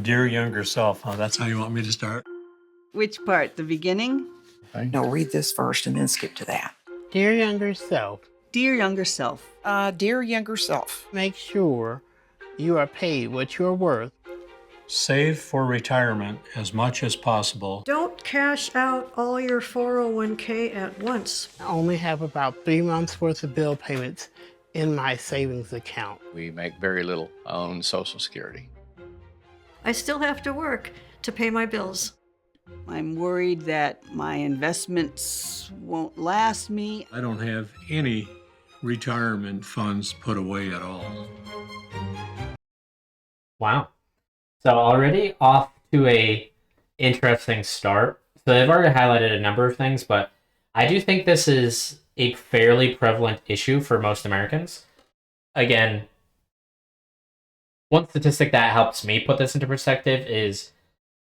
Dear younger self, huh? That's how you want me to start? Which part? The beginning? No, read this first and then skip to that. Dear younger self, Dear younger self, Dear younger self, make sure you are paid what you're worth. Save for retirement as much as possible. Don't cash out all your 401k at once. I only have about 3 months worth of bill payments in my savings account. We make very little on Social Security. I still have to work to pay my bills. I'm worried that my investments won't last me. I don't have any retirement funds put away at all. Wow. So already off to a interesting start. So they've already highlighted a number of things, but I do think this is a fairly prevalent issue for most Americans. Again, one statistic that helps me put this into perspective is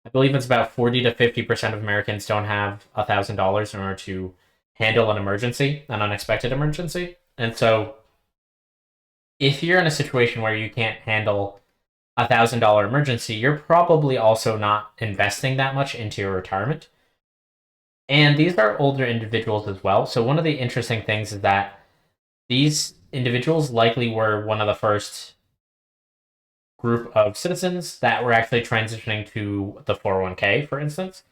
I believe it's about 40 to 50% of Americans don't have $1,000 in order to handle an emergency, an unexpected emergency. And so if you're in a situation where you can't handle $1,000 emergency, you're probably also not investing that much into your retirement. And these are older individuals as well. So one of the interesting things is that these individuals likely were one of the first group of citizens that were actually transitioning to the 401k, for instance.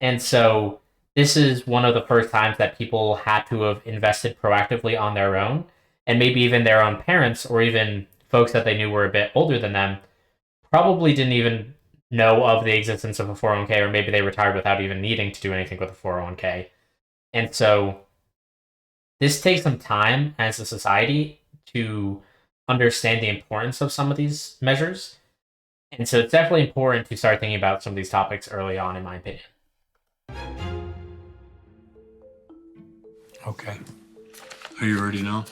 And so this is one of the first times that people had to have invested proactively on their own, and maybe even their own parents or even folks that they knew were a bit older than them probably didn't even know of the existence of a 401k, or maybe they retired without even needing to do anything with a 401k. And so this takes some time as a society to understand the importance of some of these measures. And so it's definitely important to start thinking about some of these topics early on, in my opinion. Okay. Are you ready now?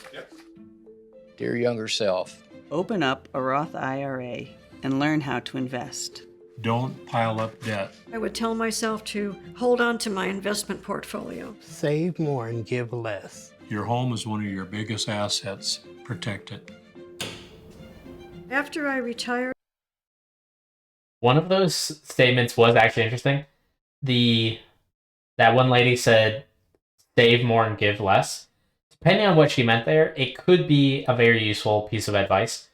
Dear younger self, Open up a Roth IRA and learn how to invest. Don't pile up debt. I would tell myself to hold on to my investment portfolio. Save more and give less. Your home is one of your biggest assets. Protect it. After I retire, One of those statements was actually interesting. That one lady said, save more and give less. Depending on what she meant there, it could be a very useful piece of advice.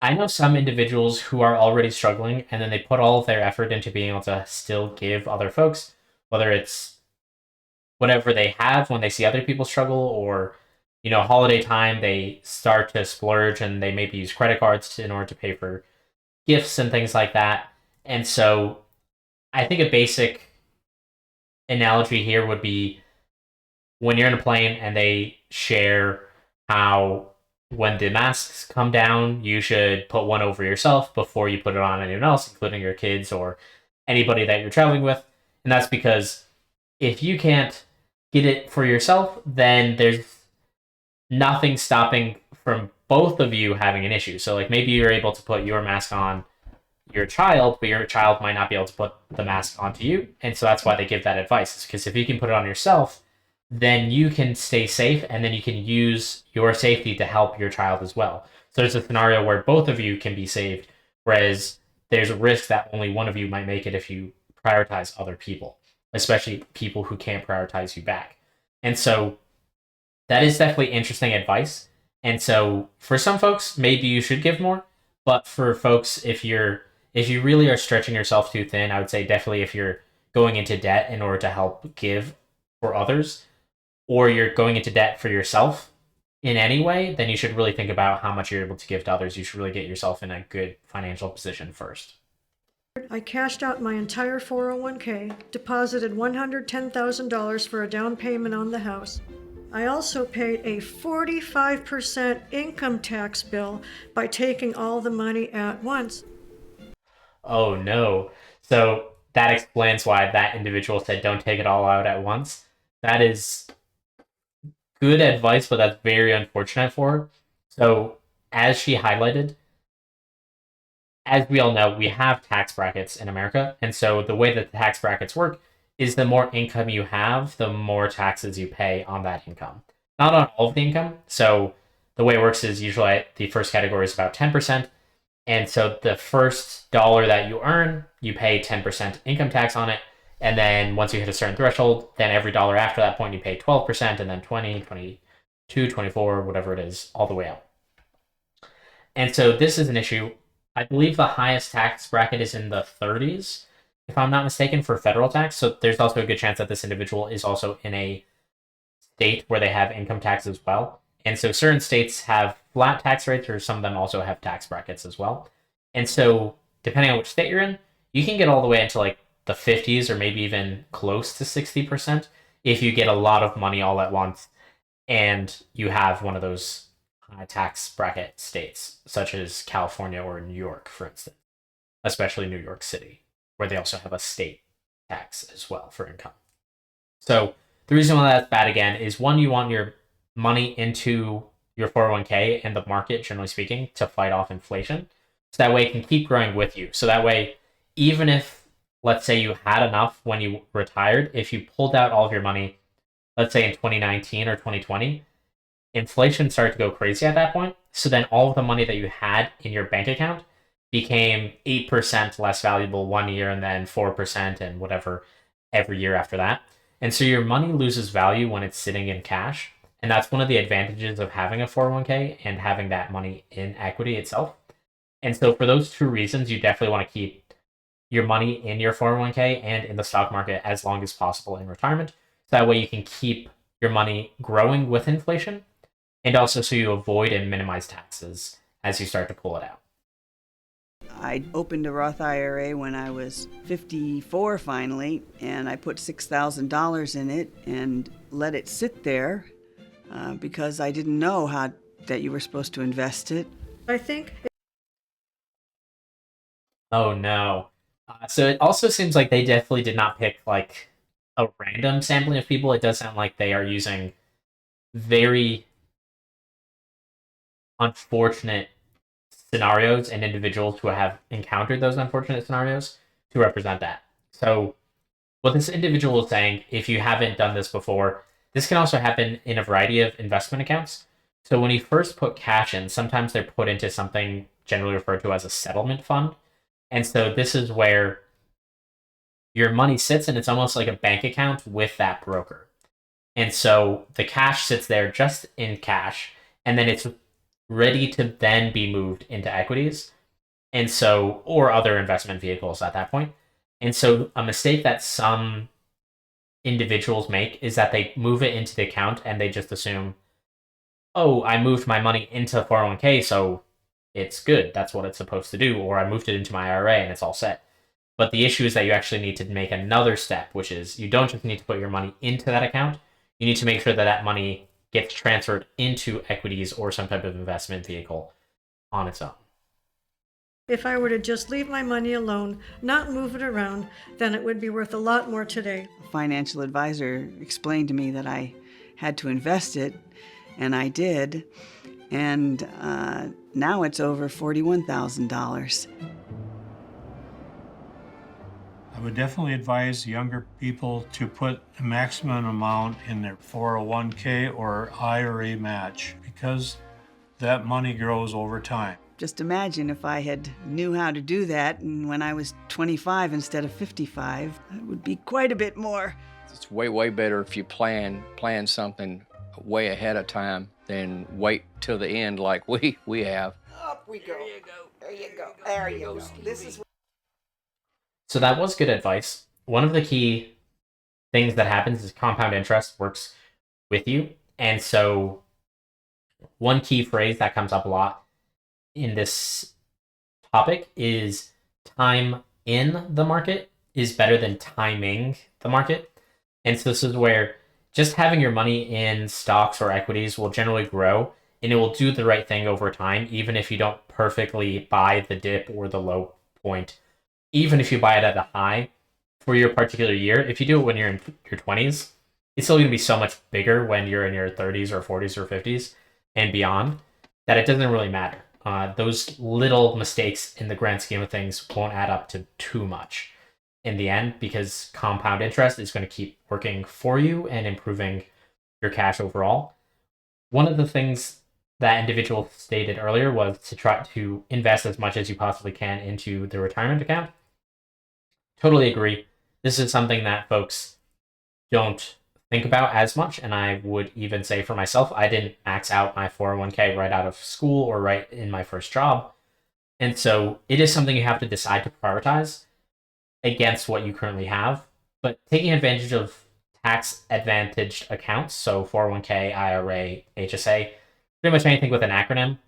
I know some individuals who are already struggling, and then they put all of their effort into being able to still give other folks, whether it's whatever they have when they see other people struggle, or holiday time, they start to splurge and they maybe use credit cards in order to pay for gifts and things like that. And so I think a basic analogy here would be when you're in a plane and they share how when the masks come down, you should put one over yourself before you put it on anyone else, including your kids or anybody that you're traveling with. And that's because if you can't get it for yourself, then there's nothing stopping from both of you having an issue. So like maybe you're able to put your mask on your child, but your child might not be able to put the mask onto you. And so that's why they give that advice, is because if you can put it on yourself, then you can stay safe, and then you can use your safety to help your child as well. So there's a scenario where both of you can be saved, whereas there's a risk that only one of you might make it if you prioritize other people, especially people who can't prioritize you back. And so that is definitely interesting advice. And so for some folks, maybe you should give more, but for folks, if you really are stretching yourself too thin, I would say definitely if you're going into debt in order to help give for others, or you're going into debt for yourself in any way, then you should really think about how much you're able to give to others. You should really get yourself in a good financial position first. I cashed out my entire 401k, deposited $110,000 for a down payment on the house. I also paid a 45% income tax bill by taking all the money at once. Oh no. So that explains why that individual said don't take it all out at once. That is good advice, but that's very unfortunate for her. So as she highlighted, as we all know, we have tax brackets in America. And so the way that the tax brackets work is the more income you have, the more taxes you pay on that income. Not on all of the income. So the way it works is usually the first category is about 10%, And so the first dollar that you earn, you pay 10% income tax on it. And then once you hit a certain threshold, then every dollar after that point, you pay 12%, and then 20, 22, 24, whatever it is, all the way up. And so this is an issue. I believe the highest tax bracket is in the 30s, if I'm not mistaken, for federal tax. So there's also a good chance that this individual is also in a state where they have income tax as well. And so certain states have flat tax rates, or some of them also have tax brackets as well. And so depending on which state you're in, you can get all the way into like the 50s or maybe even close to 60% if you get a lot of money all at once and you have one of those high tax bracket states, such as California or New York, for instance, especially New York City, where they also have a state tax as well for income. So the reason why that's bad, again, is one, you want your money into your 401k and the market, generally speaking, to fight off inflation. So that way it can keep growing with you. So that way, even if, let's say you had enough when you retired, if you pulled out all of your money, let's say in 2019 or 2020, inflation started to go crazy at that point. So then all of the money that you had in your bank account became 8% less valuable one year, and then 4% and whatever every year after that. And so your money loses value when it's sitting in cash. And that's one of the advantages of having a 401k and having that money in equity itself. And so for those two reasons, you definitely want to keep your money in your 401k and in the stock market as long as possible in retirement. So that way you can keep your money growing with inflation, and also so you avoid and minimize taxes as you start to pull it out. I opened a Roth IRA when I was 54 finally, and I put $6,000 in it and let it sit there because I didn't know that you were supposed to invest it. I think Oh no. So it also seems like they definitely did not pick like a random sampling of people. It does sound like they are using very unfortunate scenarios and individuals who have encountered those unfortunate scenarios to represent that. So what this individual is saying, if you haven't done this before, this can also happen in a variety of investment accounts. So when you first put cash in, sometimes they're put into something generally referred to as a settlement fund. And so this is where your money sits, and it's almost like a bank account with that broker. And so the cash sits there just in cash, and then it's ready to then be moved into equities, and so, or other investment vehicles at that point. And so a mistake that some individuals make is that they move it into the account and they just assume, oh, I moved my money into 401k, so it's good. That's what it's supposed to do. Or I moved it into my IRA and it's all set. But the issue is that you actually need to make another step, which is you don't just need to put your money into that account. You need to make sure that that money gets transferred into equities or some type of investment vehicle on its own. if I were to just leave my money alone, not move it around, then it would be worth a lot more today. A financial advisor explained to me that I had to invest it, and I did. And now it's over $41,000. I would definitely advise younger people to put a maximum amount in their 401k or IRA match because that money grows over time. Just imagine if I had knew how to do that, and when I was 25 instead of 55, it would be quite a bit more. It's way better if you plan something way ahead of time than wait till the end like we have. Up we go. There you go. There you go. There you go. This is So that was good advice. One of the key things that happens is compound interest works with you. And so one key phrase that comes up a lot in this topic is time in the market is better than timing the market. And so this is where just having your money in stocks or equities will generally grow, and it will do the right thing over time, even if you don't perfectly buy the dip or the low point. Even if you buy it at a high for your particular year, if you do it when you're in your 20s, it's still going to be so much bigger when you're in your 30s or 40s or 50s and beyond that it doesn't really matter. Those little mistakes in the grand scheme of things won't add up to too much in the end, because compound interest is going to keep working for you and improving your cash overall. One of the things that individual stated earlier was to try to invest as much as you possibly can into the retirement account. Totally agree. This is something that folks don't think about as much. And I would even say for myself, I didn't max out my 401k right out of school or right in my first job. And so it is something you have to decide to prioritize against what you currently have. But taking advantage of tax advantaged accounts, so 401k, IRA, HSA, pretty much anything with an acronym,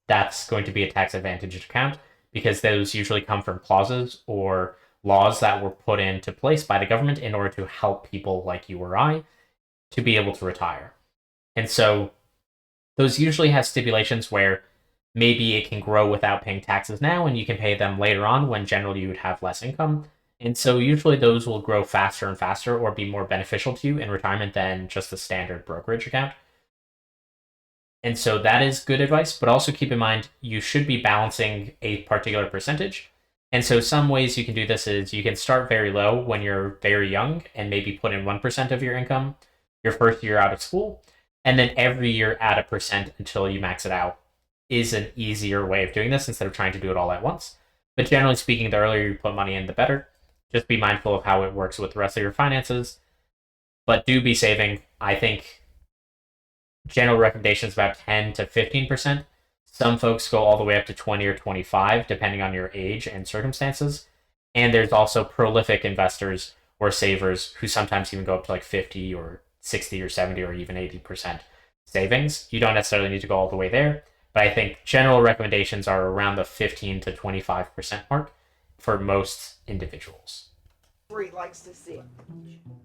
that's going to be a tax advantaged account because those usually come from clauses or laws that were put into place by the government in order to help people like you or I to be able to retire. And so those usually have stipulations where maybe it can grow without paying taxes now and you can pay them later on when generally you would have less income. And so usually those will grow faster and faster or be more beneficial to you in retirement than just the standard brokerage account. And so that is good advice, but also keep in mind you should be balancing a particular percentage. And so some ways you can do this is you can start very low when you're very young and maybe put in 1% of your income your first year out of school, and then every year add a percent until you max it out is an easier way of doing this instead of trying to do it all at once. But generally speaking, the earlier you put money in, the better. Just be mindful of how it works with the rest of your finances, but do be saving. I think general recommendations about 10 to 15%. Some folks go all the way up to 20 or 25, depending on your age and circumstances. And there's also prolific investors or savers who sometimes even go up to like 50 or 60 or 70 or even 80% savings. You don't necessarily need to go all the way there, but I think general recommendations are around the 15 to 25% mark for most individuals. Where he likes to sit.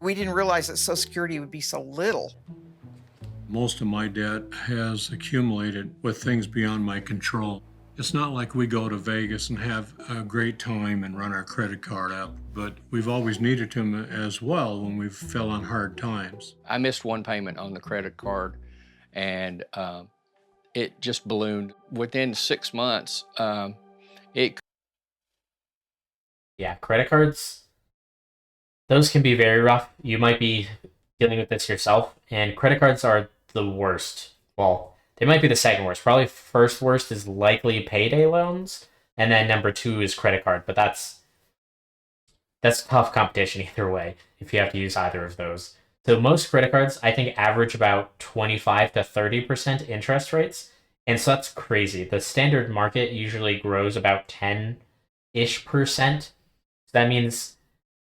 We didn't realize that Social Security would be so little. Most of my debt has accumulated with things beyond my control. It's not like we go to Vegas and have a great time and run our credit card up, but we've always needed them as well when we fell on hard times. I missed one payment on the credit card, and it just ballooned. Within 6 months, Yeah, credit cards, those can be very rough. You might be dealing with this yourself, and credit cards are the worst. Well, they might be the second worst. Probably first worst is likely payday loans, and then number 2 is credit card. But that's tough competition either way if you have to use either of those. So most credit cards, I think, average about 25 to 30% interest rates, and so that's crazy. The standard market usually grows about 10-ish%. So that means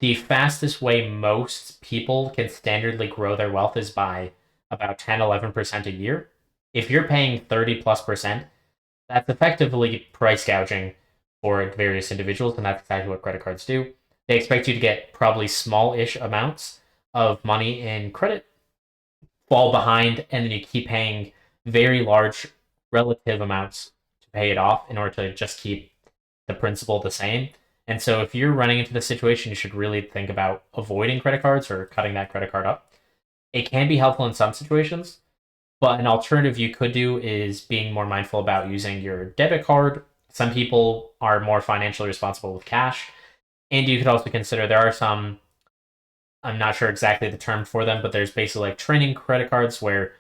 the fastest way most people can standardly grow their wealth is by about 10-11% a year. If you're paying 30+%, that's effectively price gouging for various individuals, and that's exactly what credit cards do. They expect you to get probably small-ish amounts of money in credit, fall behind, and then you keep paying very large relative amounts to pay it off in order to just keep the principal the same. And so if you're running into this situation, you should really think about avoiding credit cards or cutting that credit card up. It can be helpful in some situations, but an alternative you could do is being more mindful about using your debit card. Some people are more financially responsible with cash. And you could also consider there are some, I'm not sure exactly the term for them, but there's basically like training credit cards where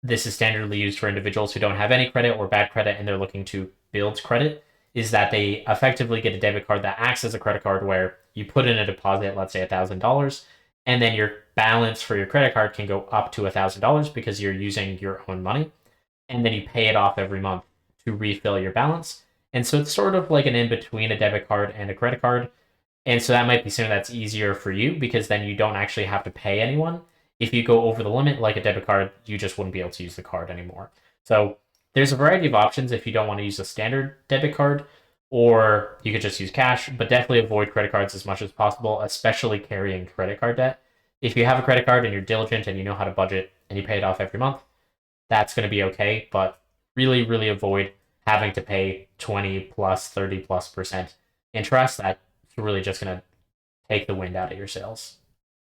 this is standardly used for individuals who don't have any credit or bad credit and they're looking to build credit, is that they effectively get a debit card that acts as a credit card where you put in a deposit, let's say $1,000, and then your balance for your credit card can go up to $1,000 because you're using your own money, and then you pay it off every month to refill your balance. And so it's sort of like an in-between a debit card and a credit card. And so that might be something that's easier for you because then you don't actually have to pay anyone. If you go over the limit like a debit card, you just wouldn't be able to use the card anymore. So there's a variety of options if you don't want to use a standard debit card, or you could just use cash, but definitely avoid credit cards as much as possible, especially carrying credit card debt. If you have a credit card and you're diligent and you know how to budget and you pay it off every month, that's going to be okay, but really, really avoid having to pay 20 plus, 30 plus % interest. That's really just going to take the wind out of your sails.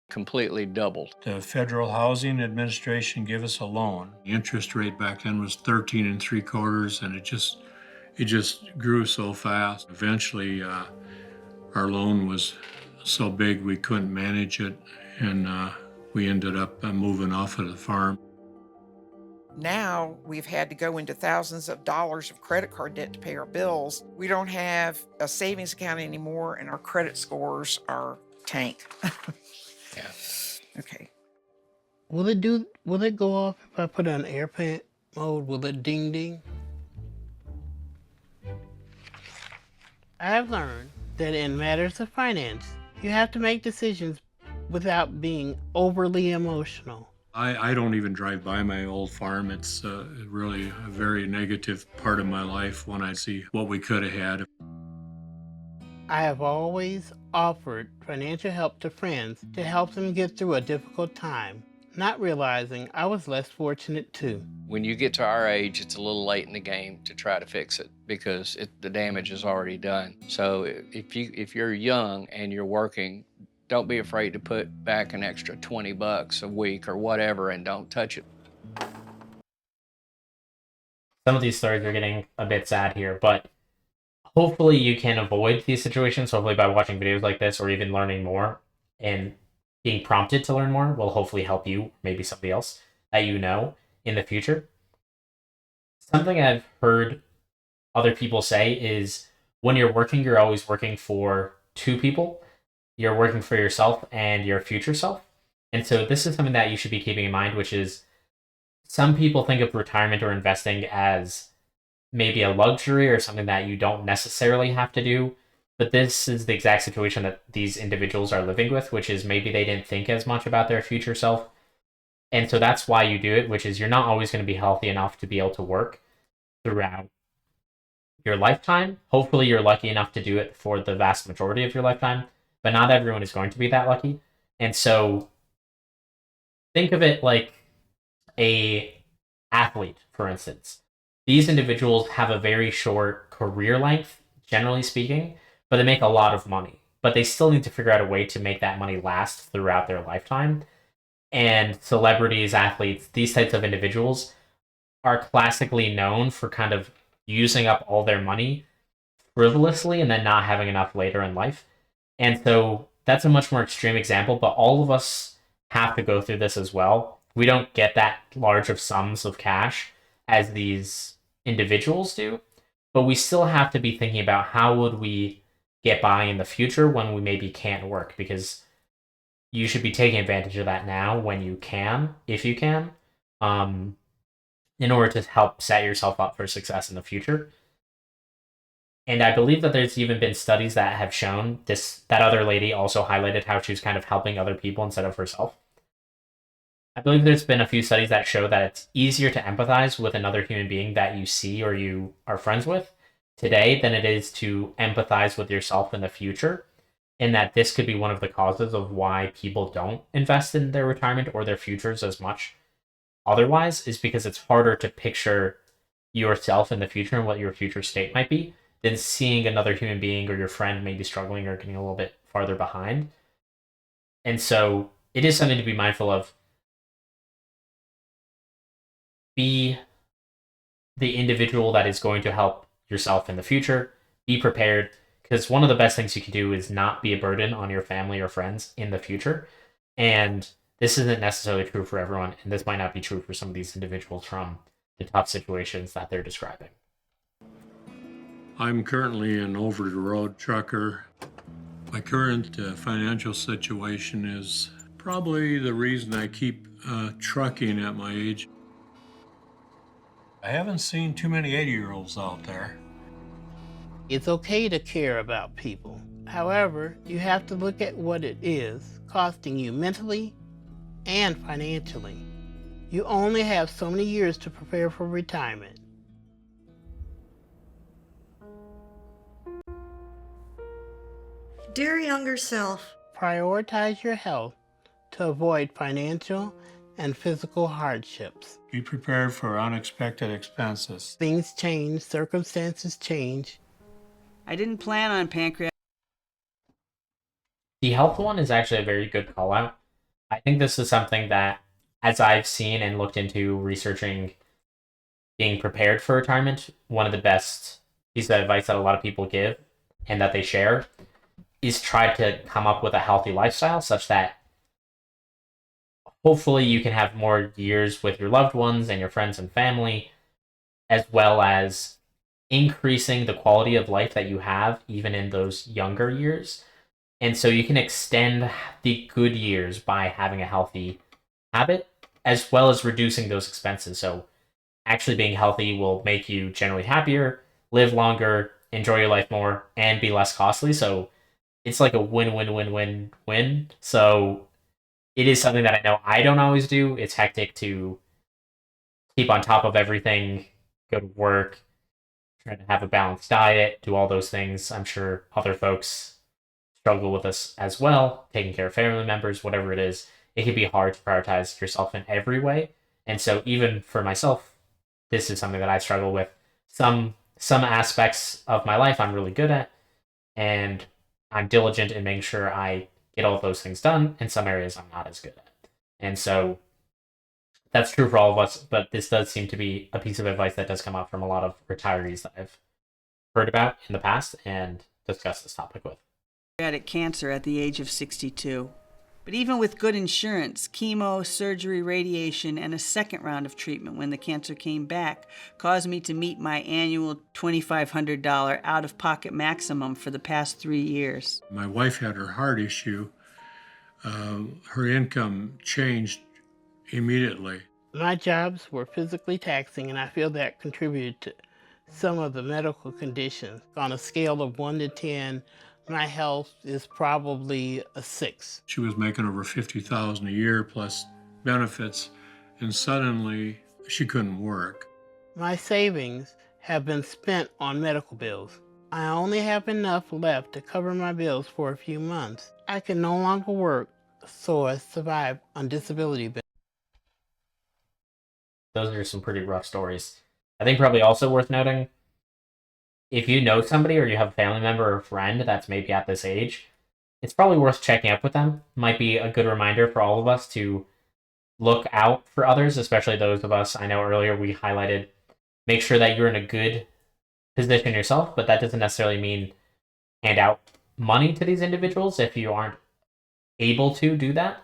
completely doubled. The Federal Housing Administration gave us a loan. The interest rate back then was 13 3/4, and it just grew so fast. Eventually, our loan was so big we couldn't manage it, and we ended up moving off of the farm. Now we've had to go into thousands of dollars of credit card debt to pay our bills. We don't have a savings account anymore, and our credit scores are tanked. Yeah. Okay. Will it go off if I put it on airplane mode? Will it ding ding? I have learned that in matters of finance, you have to make decisions without being overly emotional. I don't even drive by my old farm. It's really a very negative part of my life when I see what we could have had. I have always offered financial help to friends to help them get through a difficult time, not realizing I was less fortunate too. When you get to our age, it's a little late in the game to try to fix it because the damage is already done. So if you're young and you're working, don't be afraid to put back an extra $20 a week or whatever, and don't touch it. Some of these stories are getting a bit sad here, but hopefully you can avoid these situations. Hopefully by watching videos like this or even learning more and being prompted to learn more will hopefully help you, maybe somebody else that you know in the future. Something I've heard other people say is when you're working, you're always working for two people. You're working for yourself and your future self. And so this is something that you should be keeping in mind, which is some people think of retirement or investing as maybe a luxury or something that you don't necessarily have to do. But this is the exact situation that these individuals are living with, which is maybe they didn't think as much about their future self. And so that's why you do it, which is you're not always going to be healthy enough to be able to work throughout your lifetime. Hopefully you're lucky enough to do it for the vast majority of your lifetime, but not everyone is going to be that lucky. And so think of it like a athlete, for instance. These individuals have a very short career length, generally speaking, but they make a lot of money. But they still need to figure out a way to make that money last throughout their lifetime. And celebrities, athletes, these types of individuals are classically known for kind of using up all their money frivolously and then not having enough later in life. And so that's a much more extreme example, but all of us have to go through this as well. We don't get that large of sums of cash as these individuals do, but we still have to be thinking about how would we get by in the future when we maybe can't work, because you should be taking advantage of that now when you can, if you can, in order to help set yourself up for success in the future. And I believe that there's even been studies that have shown this, that other lady also highlighted how she was kind of helping other people instead of herself. I believe there's been a few studies that show that it's easier to empathize with another human being that you see or you are friends with today than it is to empathize with yourself in the future. And that this could be one of the causes of why people don't invest in their retirement or their futures as much otherwise, is because it's harder to picture yourself in the future and what your future state might be than seeing another human being or your friend maybe struggling or getting a little bit farther behind. And so it is something to be mindful of. Be the individual that is going to help yourself in the future. Be prepared, because one of the best things you can do is not be a burden on your family or friends in the future. And this isn't necessarily true for everyone, and this might not be true for some of these individuals from the tough situations that they're describing. I'm currently an over-the-road trucker. My current financial situation is probably the reason I keep trucking at my age. I haven't seen too many 80-year-olds out there. It's okay to care about people. However, you have to look at what it is costing you mentally and financially. You only have so many years to prepare for retirement. Dear younger self, Prioritize your health to avoid financial and physical hardships. Be prepared for unexpected expenses. Things change, circumstances change. I didn't plan on pancreatic. The health one is actually a very good call out. I think this is something that, as I've seen and looked into researching being prepared for retirement, one of the best pieces of advice that a lot of people give and that they share is try to come up with a healthy lifestyle such that hopefully you can have more years with your loved ones and your friends and family, as well as increasing the quality of life that you have even in those younger years. And so you can extend the good years by having a healthy habit, as well as reducing those expenses. So actually being healthy will make you generally happier, live longer, enjoy your life more, and be less costly. So it's like a win-win-win-win-win. So it is something that I know I don't always do. It's hectic to keep on top of everything, go to work, trying to have a balanced diet, do all those things. I'm sure other folks struggle with this as well, taking care of family members, whatever it is. It can be hard to prioritize yourself in every way. And so even for myself, this is something that I struggle with. Some aspects of my life I'm really good at, and I'm diligent in making sure I get all of those things done. In some areas I'm not as good at. And so that's true for all of us, but this does seem to be a piece of advice that does come up from a lot of retirees that I've heard about in the past and discussed this topic with. Pancreatic cancer at the age of 62. But even with good insurance, chemo, surgery, radiation, and a second round of treatment when the cancer came back caused me to meet my annual $2,500 out-of-pocket maximum for the past 3 years. My wife had her heart issue. Her income changed immediately. My jobs were physically taxing, and I feel that contributed to some of the medical conditions. On a scale of 1 to 10, my health is probably a 6. She was making over $50,000 a year plus benefits, and suddenly she couldn't work. My savings have been spent on medical bills. I only have enough left to cover my bills for a few months. I can no longer work, so I survive on disability benefits. Those are some pretty rough stories. I think probably also worth noting, if you know somebody or you have a family member or friend that's maybe at this age, it's probably worth checking up with them. Might be a good reminder for all of us to look out for others, especially those of us. I know earlier we highlighted, make sure that you're in a good position yourself, but that doesn't necessarily mean hand out money to these individuals if you aren't able to do that.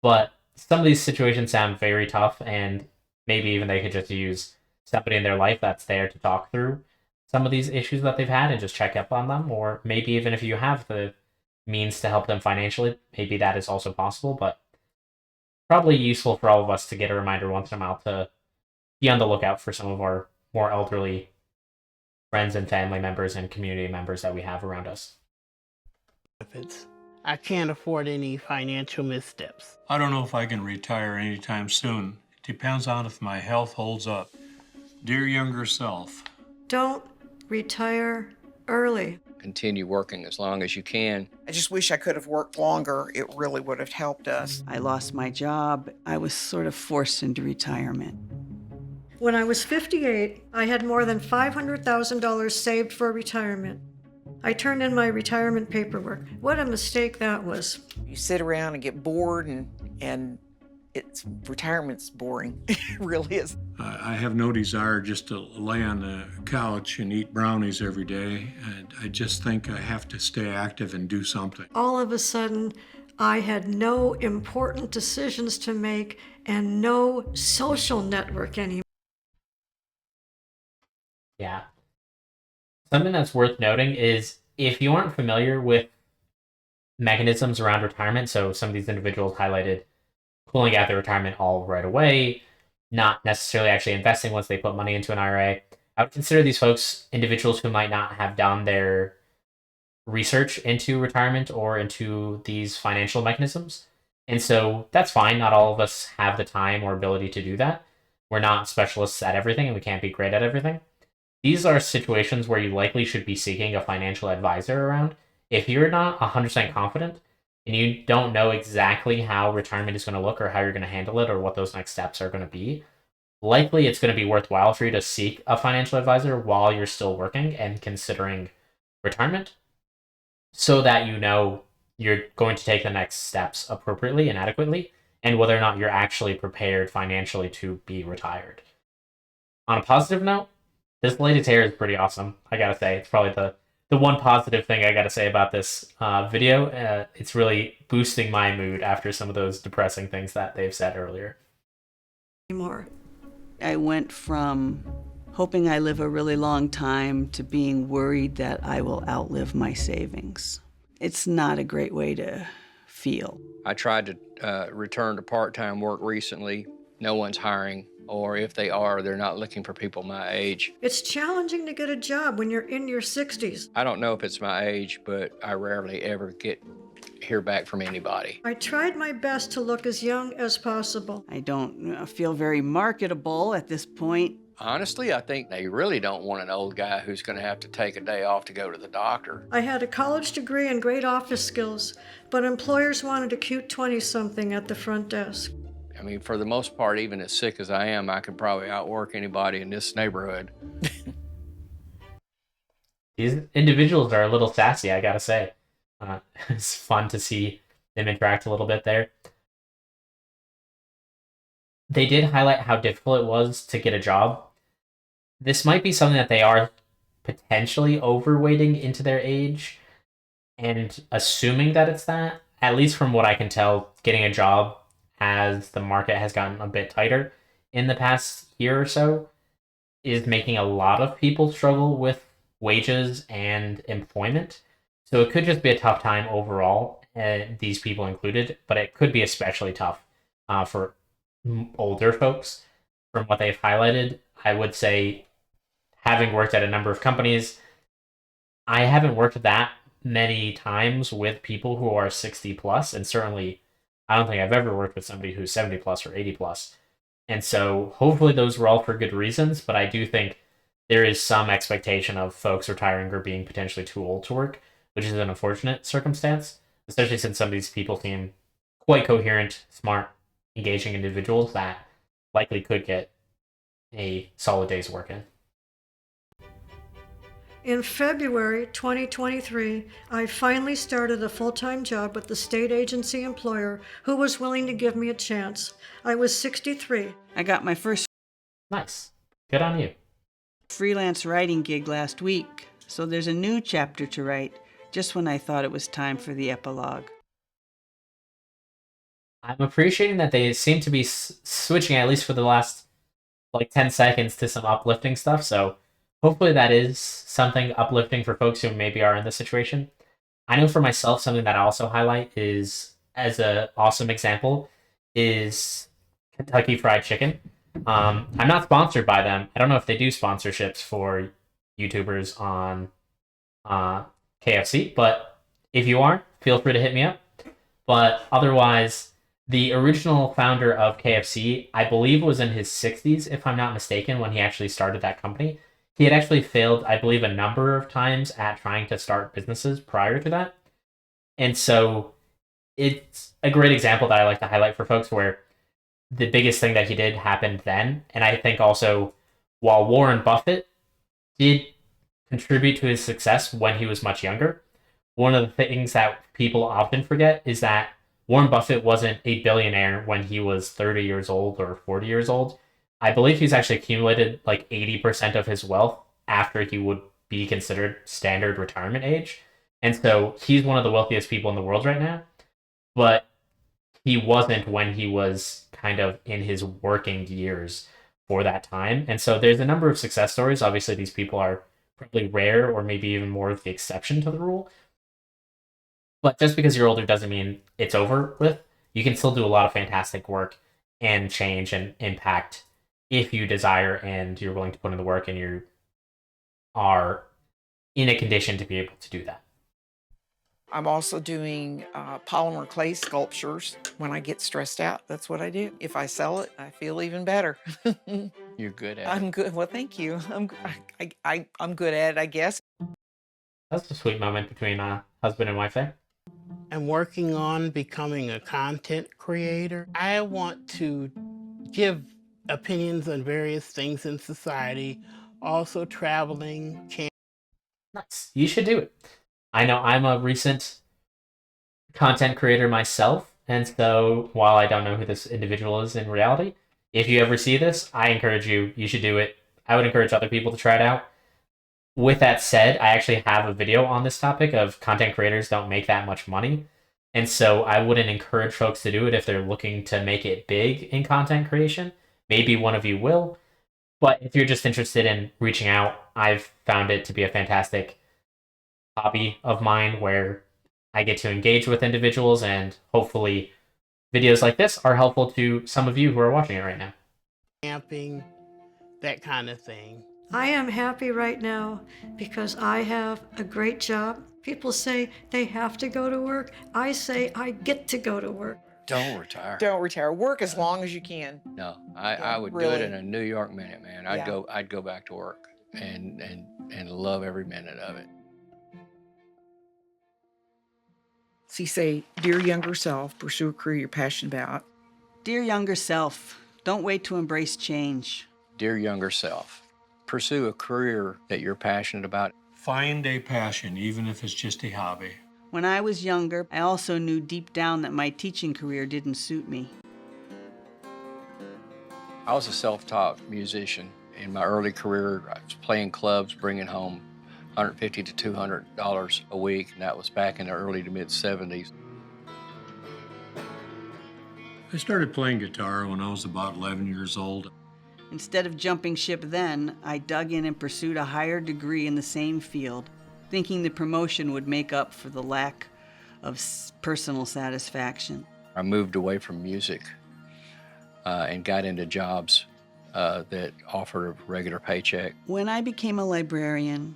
But some of these situations sound very tough, and maybe even they could just use somebody in their life that's there to talk through some of these issues that they've had and just check up on them. Or maybe even if you have the means to help them financially, maybe that is also possible. But probably useful for all of us to get a reminder once in a while to be on the lookout for some of our more elderly friends and family members and community members that we have around us. I can't afford any financial missteps. I don't know if I can retire anytime soon. It depends on if my health holds up. Dear younger self, Don't retire early. Continue working as long as you can. I just wish I could have worked longer. It really would have helped us. I lost my job. I was sort of forced into retirement. When I was 58, I had more than $500,000 saved for retirement. I turned in my retirement paperwork. What a mistake that was. You sit around and get bored, and retirement's boring. It really is. I have no desire just to lay on the couch and eat brownies every day. And I just think I have to stay active and do something. All of a sudden, I had no important decisions to make and no social network anymore. Yeah. Something that's worth noting is if you aren't familiar with mechanisms around retirement, so some of these individuals highlighted pulling out their retirement all right away, not necessarily actually investing once they put money into an IRA, I would consider these folks individuals who might not have done their research into retirement or into these financial mechanisms. And so that's fine. Not all of us have the time or ability to do that. We're not specialists at everything and we can't be great at everything. These are situations where you likely should be seeking a financial advisor around. If you're not 100% confident and you don't know exactly how retirement is going to look or how you're going to handle it or what those next steps are going to be, likely it's going to be worthwhile for you to seek a financial advisor while you're still working and considering retirement so that you know you're going to take the next steps appropriately and adequately and whether or not you're actually prepared financially to be retired. On a positive note, this latest hair is pretty awesome. I gotta say, it's probably the the one positive thing I got to say about this video. It's really boosting my mood after some of those depressing things that they've said earlier. Anymore. I went from hoping I live a really long time to being worried that I will outlive my savings. It's not a great way to feel. I tried to return to part-time work recently. No one's hiring, or if they are, they're not looking for people my age. It's challenging to get a job when you're in your 60s. I don't know if it's my age, but I rarely ever hear back from anybody. I tried my best to look as young as possible. I don't feel very marketable at this point. Honestly, I think they really don't want an old guy who's going to have to take a day off to go to the doctor. I had a college degree and great office skills, but employers wanted a cute 20-something at the front desk. I mean, for the most part, even as sick as I am, I could probably outwork anybody in this neighborhood. These individuals are a little sassy, I gotta say. It's fun to see them interact a little bit there. They did highlight how difficult it was to get a job. This might be something that they are potentially overweighting into their age and assuming that it's that. At least from what I can tell, getting a job as the market has gotten a bit tighter in the past year or so is making a lot of people struggle with wages and employment. So it could just be a tough time overall, these people included, but it could be especially tough for older folks. From what they've highlighted, I would say, having worked at a number of companies, I haven't worked that many times with people who are 60 plus, and certainly I don't think I've ever worked with somebody who's 70 plus or 80 plus. And so hopefully those were all for good reasons, but I do think there is some expectation of folks retiring or being potentially too old to work, which is an unfortunate circumstance, especially since some of these people seem quite coherent, smart, engaging individuals that likely could get a solid day's work in. In February 2023, I finally started a full-time job with the state agency employer who was willing to give me a chance. I was 63. I got my first Nice. Good on you. freelance writing gig last week, so there's a new chapter to write, just when I thought it was time for the epilogue. I'm appreciating that they seem to be switching, at least for the last 10 seconds, to some uplifting stuff. So hopefully that is something uplifting for folks who maybe are in this situation. I know for myself, something that I also highlight is, as an awesome example, is Kentucky Fried Chicken. I'm not sponsored by them. I don't know if they do sponsorships for YouTubers on KFC, but if you are, feel free to hit me up. But otherwise, the original founder of KFC, I believe, was in his 60s, if I'm not mistaken, when he actually started that company. He had actually failed, I believe, a number of times at trying to start businesses prior to that. And so it's a great example that I like to highlight for folks where the biggest thing that he did happened then. And I think also, while Warren Buffett did contribute to his success when he was much younger, one of the things that people often forget is that Warren Buffett wasn't a billionaire when he was 30 years old or 40 years old. I believe he's actually accumulated 80% of his wealth after he would be considered standard retirement age. And so he's one of the wealthiest people in the world right now, but he wasn't when he was kind of in his working years for that time. And so there's a number of success stories. Obviously, these people are probably rare or maybe even more of the exception to the rule. But just because you're older doesn't mean it's over with. You can still do a lot of fantastic work and change and impact if you desire and you're willing to put in the work and you are in a condition to be able to do that. I'm also doing polymer clay sculptures. When I get stressed out, that's what I do. If I sell it, I feel even better. You're good at I'm it. good. Well, thank you. I'm good at it, I guess. That's a sweet moment between husband and wife there. I'm working on becoming a content creator. I want to give opinions on various things in society, also traveling. Nice. You should do it. I know I'm a recent content creator myself, and so while I don't know who this individual is in reality, if you ever see this, I encourage you should do it. I would encourage other people to try it out. With that said, I actually have a video on this topic of content creators don't make that much money. And so I wouldn't encourage folks to do it if they're looking to make it big in content creation. Maybe one of you will. But if you're just interested in reaching out, I've found it to be a fantastic hobby of mine where I get to engage with individuals, and hopefully videos like this are helpful to some of you who are watching it right now. Camping, that kind of thing. I am happy right now because I have a great job. People say they have to go to work. I say I get to go to work. Don't retire. Don't retire. Work as long as you can. No, Yeah, I would do really. it in a New York minute, man. I'd Yeah. go back to work and love every minute of it. So you say, dear younger self, pursue a career you're passionate about. Dear younger self, don't wait to embrace change. Dear younger self, pursue a career that you're passionate about. Find a passion, even if it's just a hobby. When I was younger, I also knew deep down that my teaching career didn't suit me. I was a self-taught musician. In my early career, I was playing clubs, bringing home $150 to $200 a week, and that was back in the early to mid-'70s. I started playing guitar when I was about 11 years old. Instead of jumping ship then, I dug in and pursued a higher degree in the same field, thinking the promotion would make up for the lack of personal satisfaction. I moved away from music and got into jobs that offered a regular paycheck. When I became a librarian,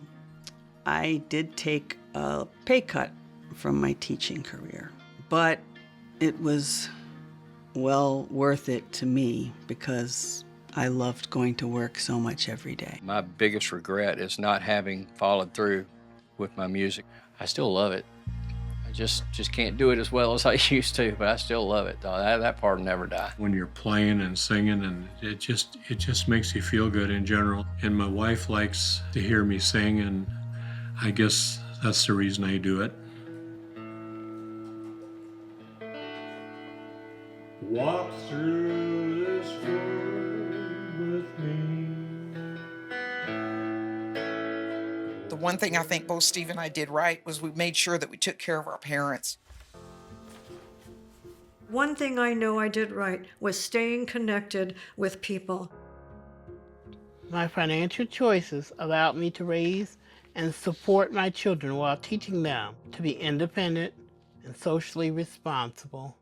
I did take a pay cut from my teaching career, but it was well worth it to me because I loved going to work so much every day. My biggest regret is not having followed through with my music. I still love it. I just can't do it as well as I used to, but I still love it. That part will never die. When you're playing and singing, and it just makes you feel good in general. And my wife likes to hear me sing, and I guess that's the reason I do it. Walk through this world with me. The one thing I think both Steve and I did right was we made sure that we took care of our parents. One thing I know I did right was staying connected with people. My financial choices allowed me to raise and support my children while teaching them to be independent and socially responsible.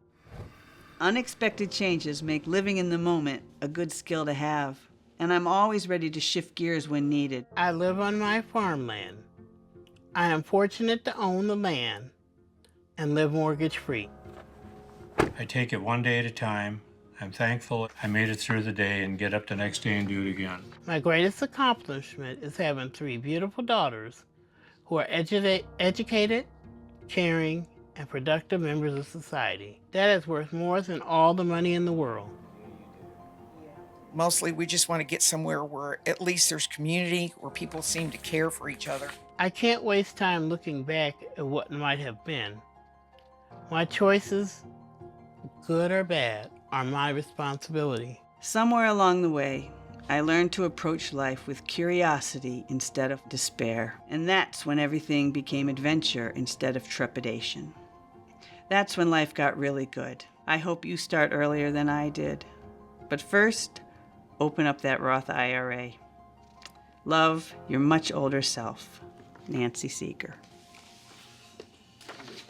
Unexpected changes make living in the moment a good skill to have, and I'm always ready to shift gears when needed. I live on my farmland. I am fortunate to own the land and live mortgage-free. I take it one day at a time. I'm thankful I made it through the day and get up the next day and do it again. My greatest accomplishment is having 3 beautiful daughters who are educated, caring, and productive members of society. That is worth more than all the money in the world. Mostly we just want to get somewhere where at least there's community, where people seem to care for each other. I can't waste time looking back at what might have been. My choices, good or bad, are my responsibility. Somewhere along the way, I learned to approach life with curiosity instead of despair, and that's when everything became adventure instead of trepidation. That's when life got really good. I hope you start earlier than I did. But first, open up that Roth IRA. Love, your much older self, Nancy Seeger.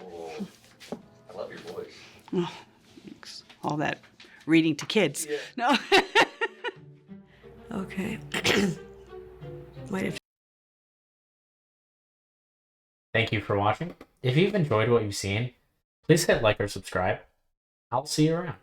I love your voice. Oh, thanks. All that reading to kids. Yeah. No. Okay. Might have Thank you for watching. If you've enjoyed what you've seen, please hit like or subscribe. I'll see you around.